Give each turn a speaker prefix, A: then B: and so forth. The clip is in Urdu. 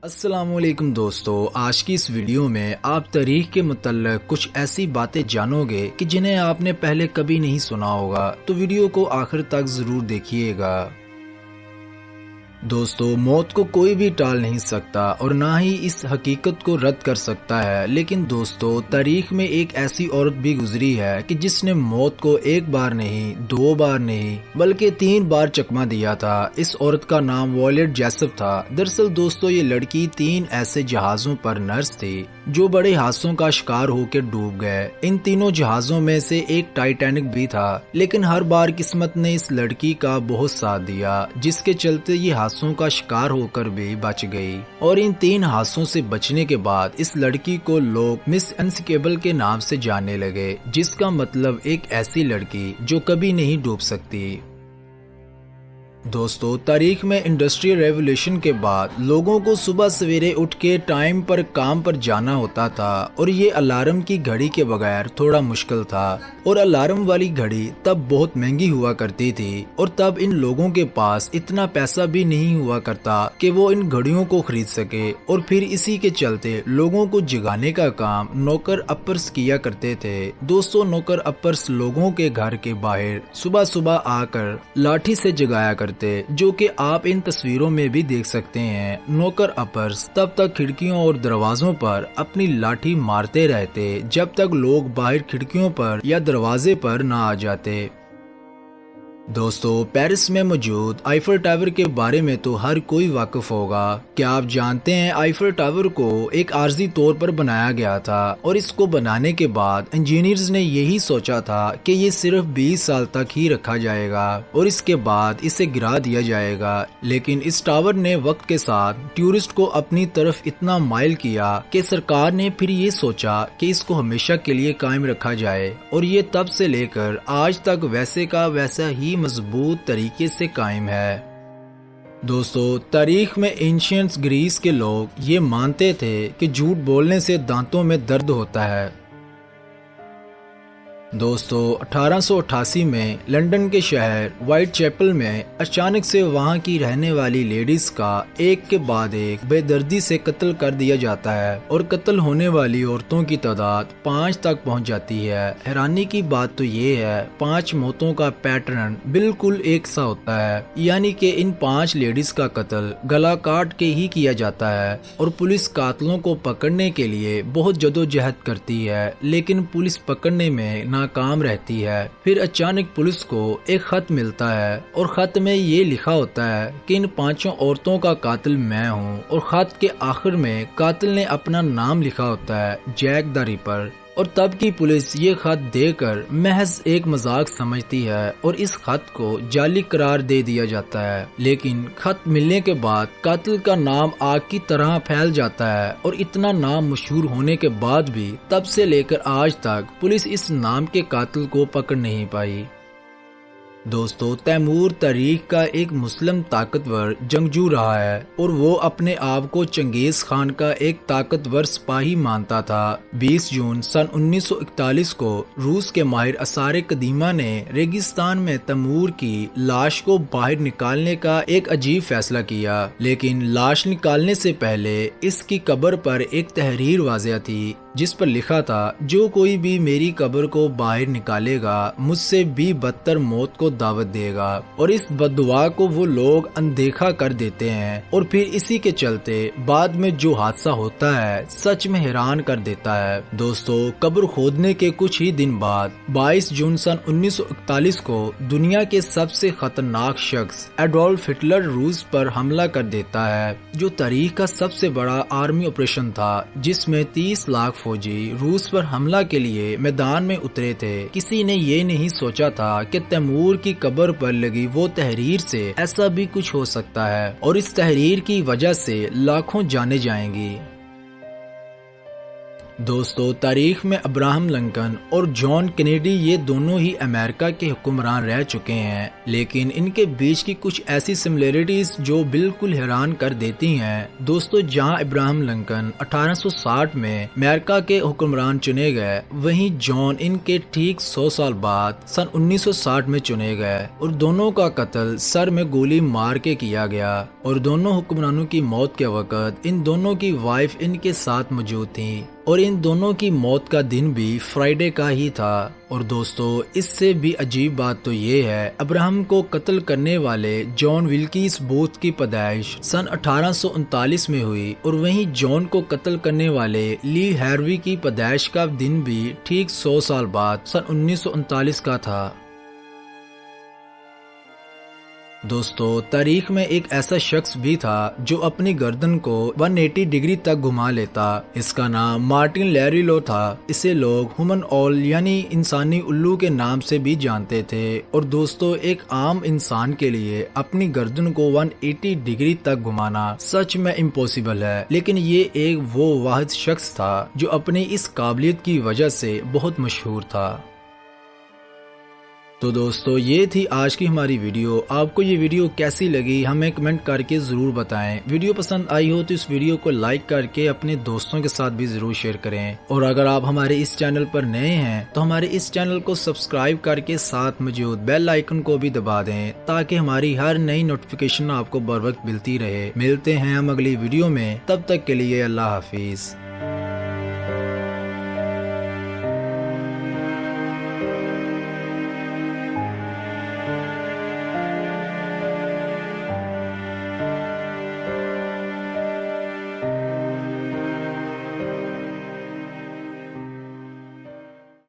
A: السلام علیکم دوستو، آج کی اس ویڈیو میں آپ تاریخ کے متعلق کچھ ایسی باتیں جانو گے کہ جنہیں آپ نے پہلے کبھی نہیں سنا ہوگا، تو ویڈیو کو آخر تک ضرور دیکھیے گا۔ دوستو، موت کو کوئی بھی ٹال نہیں سکتا اور نہ ہی اس حقیقت کو رد کر سکتا ہے، لیکن دوستو تاریخ میں ایک ایسی عورت بھی گزری ہے کہ جس نے موت کو ایک بار نہیں، دو بار نہیں بلکہ 3 بار چکمہ دیا تھا۔ اس عورت کا نام وائلٹ جیسپ تھا۔ دراصل دوستو یہ لڑکی 3 ایسے جہازوں پر نرس تھی جو بڑے حادثوں کا شکار ہو کے ڈوب گئے۔ ان تینوں جہازوں میں سے ایک ٹائٹینک بھی تھا، لیکن ہر بار قسمت نے اس لڑکی کا بہت ساتھ دیا، جس کے چلتے یہ حادثوں کا شکار ہو کر بھی بچ گئی۔ اور ان 3 حادثوں سے بچنے کے بعد اس لڑکی کو لوگ مس انسکیبل کے نام سے جاننے لگے، جس کا مطلب ایک ایسی لڑکی جو کبھی نہیں ڈوب سکتی۔ دوستو تاریخ میں انڈسٹریل ریولوشن کے بعد لوگوں کو صبح سویرے اٹھ کے ٹائم پر کام پر جانا ہوتا تھا، اور یہ الارم کی گھڑی کے بغیر تھوڑا مشکل تھا، اور الارم والی گھڑی تب بہت مہنگی ہوا کرتی تھی، اور تب ان لوگوں کے پاس اتنا پیسہ بھی نہیں ہوا کرتا کہ وہ ان گھڑیوں کو خرید سکے، اور پھر اسی کے چلتے لوگوں کو جگانے کا کام نوکر اپرس کیا کرتے تھے۔ دوستو نوکر اپرس لوگوں کے گھر کے باہر صبح صبح آ کر لاٹھی سے جگایا کرتے، جو کہ آپ ان تصویروں میں بھی دیکھ سکتے ہیں۔ نوکر اپرس تب تک کھڑکیوں اور دروازوں پر اپنی لاٹھی مارتے رہتے جب تک لوگ باہر کھڑکیوں پر یا دروازے پر نہ آ جاتے۔ دوستو پیرس میں موجود آئیفل ٹاور کے بارے میں تو ہر کوئی واقف ہوگا۔ کیا آپ جانتے ہیں آئیفل ٹاور کو ایک عارضی طور پر بنایا گیا تھا، اور اس کو بنانے کے بعد انجینئرز نے یہی سوچا تھا کہ یہ صرف 20 سال تک ہی رکھا جائے گا اور اس کے بعد اسے گرا دیا جائے گا، لیکن اس ٹاور نے وقت کے ساتھ ٹورسٹ کو اپنی طرف اتنا مائل کیا کہ سرکار نے پھر یہ سوچا کہ اس کو ہمیشہ کے لیے قائم رکھا جائے، اور یہ تب سے لے کر آج تک ویسے کا ویسا ہی مضبوط طریقے سے قائم ہے۔ دوستو تاریخ میں اینشینٹ گریس کے لوگ یہ مانتے تھے کہ جھوٹ بولنے سے دانتوں میں درد ہوتا ہے۔ دوستو 1888 میں لندن کے شہر وائٹ چیپل میں اچانک سے وہاں کی رہنے والی لیڈیز کا ایک کے بعد ایک بے دردی سے قتل کر دیا جاتا ہے، اور قتل ہونے والی عورتوں کی تعداد 5 تک پہنچ جاتی ہے۔ حیرانی کی بات تو یہ ہے 5 موتوں کا پیٹرن بالکل ایک سا ہوتا ہے، یعنی کہ ان 5 لیڈیز کا قتل گلا کاٹ کے ہی کیا جاتا ہے، اور پولیس قاتلوں کو پکڑنے کے لیے بہت جدوجہد کرتی ہے، لیکن پولیس پکڑنے میں ناکام رہتی ہے۔ پھر اچانک پولیس کو ایک خط ملتا ہے، اور خط میں یہ لکھا ہوتا ہے کہ ان 5 عورتوں کا قاتل میں ہوں، اور خط کے آخر میں قاتل نے اپنا نام لکھا ہوتا ہے، جیک دا ریپر۔ اور تب کی پولیس یہ خط دے کر محض ایک مذاق سمجھتی ہے، اور اس خط کو جعلی قرار دے دیا جاتا ہے، لیکن خط ملنے کے بعد قاتل کا نام آگ کی طرح پھیل جاتا ہے، اور اتنا نام مشہور ہونے کے بعد بھی تب سے لے کر آج تک پولیس اس نام کے قاتل کو پکڑ نہیں پائی۔ دوستو تیمور تاریخ کا ایک مسلم طاقتور جنگجو رہا ہے، اور وہ اپنے آپ کو چنگیز خان کا ایک طاقتور سپاہی مانتا تھا۔ 20 جون سن 1941 کو روس کے ماہر آثار قدیمہ نے ریگستان میں تیمور کی لاش کو باہر نکالنے کا ایک عجیب فیصلہ کیا، لیکن لاش نکالنے سے پہلے اس کی قبر پر ایک تحریر واضح تھی، جس پر لکھا تھا جو کوئی بھی میری قبر کو باہر نکالے گا مجھ سے بھی بدتر موت کو دعوت دے گا، اور اس بددعا کو وہ لوگ اندیکھا کر دیتے ہیں، اور پھر اسی کے چلتے بعد میں جو حادثہ ہوتا ہے سچ میں حیران کر دیتا ہے۔ دوستو قبر کھودنے کے کچھ ہی دن بعد 22 جون سن 1941 کو دنیا کے سب سے خطرناک شخص ایڈولف ہٹلر روس پر حملہ کر دیتا ہے، جو تاریخ کا سب سے بڑا آرمی آپریشن تھا، جس میں 30 لاکھ فوجی روس پر حملہ کے لیے میدان میں اترے تھے۔ کسی نے یہ نہیں سوچا تھا کہ تیمور کی قبر پر لگی وہ تحریر سے ایسا بھی کچھ ہو سکتا ہے، اور اس تحریر کی وجہ سے لاکھوں جانیں جائیں گی۔ دوستو تاریخ میں ابراہم لنکن اور جان کینیڈی یہ دونوں ہی امریکہ کے حکمران رہ چکے ہیں، لیکن ان کے بیچ کی کچھ ایسی سملیرٹیز جو بالکل حیران کر دیتی ہیں۔ دوستو جہاں ابراہم لنکن 1860 میں امریکہ کے حکمران چنے گئے، وہیں جان ان کے ٹھیک 100 سال بعد سن 1960 میں چنے گئے اور دونوں کا قتل سر میں گولی مار کے کیا گیا، اور دونوں حکمرانوں کی موت کے وقت ان دونوں کی وائف ان کے ساتھ موجود تھیں، اور ان دونوں کی موت کا دن بھی فرائیڈے کا ہی تھا۔ اور دوستو اس سے بھی عجیب بات تو یہ ہے، ابراہم کو قتل کرنے والے جان ولکیس بوتھ کی پیدائش سن 1839 میں ہوئی، اور وہیں جان کو قتل کرنے والے لی ہیروی کی پیدائش کا دن بھی ٹھیک 100 سال بعد سن 1939 کا تھا۔ دوستو تاریخ میں ایک ایسا شخص بھی تھا جو اپنی گردن کو 180 ڈگری تک گھما لیتا، اس کا نام مارٹن لیریلو تھا۔ اسے لوگ ہیومن اول یعنی انسانی الو کے نام سے بھی جانتے تھے، اور دوستو ایک عام انسان کے لیے اپنی گردن کو 180 ڈگری تک گھمانا سچ میں امپوسیبل ہے، لیکن یہ ایک وہ واحد شخص تھا جو اپنی اس قابلیت کی وجہ سے بہت مشہور تھا۔ تو دوستو یہ تھی آج کی ہماری ویڈیو۔ آپ کو یہ ویڈیو کیسی لگی ہمیں کمنٹ کر کے ضرور بتائیں۔ ویڈیو پسند آئی ہو تو اس ویڈیو کو لائک کر کے اپنے دوستوں کے ساتھ بھی ضرور شیئر کریں، اور اگر آپ ہمارے اس چینل پر نئے ہیں تو ہمارے اس چینل کو سبسکرائب کر کے ساتھ موجود بیل آئیکن کو بھی دبا دیں تاکہ ہماری ہر نئی نوٹیفیکیشن آپ کو بر وقت ملتی رہے۔ ملتے ہیں ہم اگلی ویڈیو میں، تب تک کے لیے اللہ حافظ۔